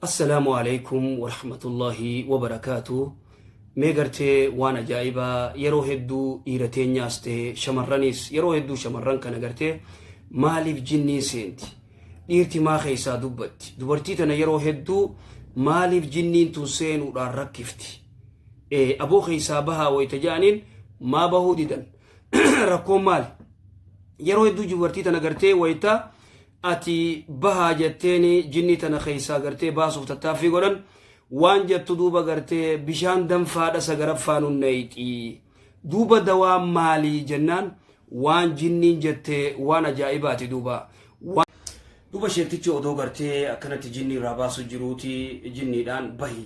السلام عليكم ورحمة الله وبركاته. ميغرتي وانا جايبا يرو هدو إيرتين نياستي شمرانيس يرو هدو شمران كان غرتي ماليف جنين سينتي إيرتي ما خيسا دبرتي تنا يرو هدو ماليف جنين تنسين ودار ركفتي أبو خيسا بها ويتجانين ما بهو ديدن ركوم مال يرو هدو جبرتي تنا غرتي ويتا ati baha jetteni jinni tana khaysa garte baasuuf tattaaffii godhan waan jettu duuba garte bishaan danfaadha sagaraffaanun nayti duuba dawaa maalii jennaan waan jinniin jette waan ajaa'ibaati duuba sheektichi odoo garte akkanatti jinni irraa baasu jiruuti jinniidhaan bahi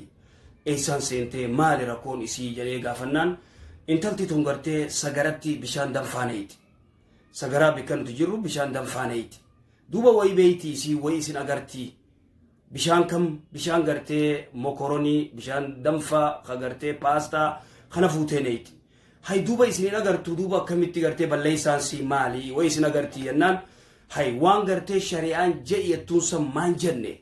eessaan seentee maali rakkoon isii jedhee gaafannaan intalti tun garte sagaratti bishaan danfaaneyti sagaraa bikkantu jirru bishaan danfaaneyti duba way beyti si way sin agarti bishan kam bishan garte mokoroni bishan damfa khagarte pasta khana futeneet hay duba isin agartu duba kamitti garte ballaysan si mali way sin agarti yannan hay wan garte shari'an ja'iyatun samman janne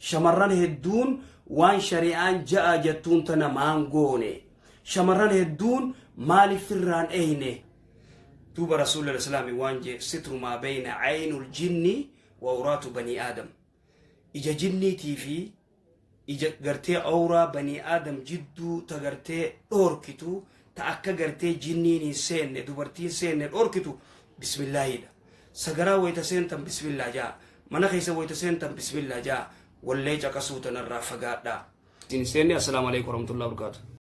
shamarran heddun wan shari'an ja'a jattun tana mangone shamarran heddun mali firran eyne توب رسول الله صلى الله عليه وسلم ستر ما بين عين الجن وأورات بني آدم إجا جني تيفي إجا غرتي أورا بني آدم جدو تغرتي أوركتو تأكا غرتي جنيني سين دوبرتي سين أوركتو بسم الله إذا سغرا ويتسين بسم الله جاء منخيس ويتسين بسم الله جاء والليجا كسوتنا الرافقات دا السلام عليكم ورحمة الله وبركاته.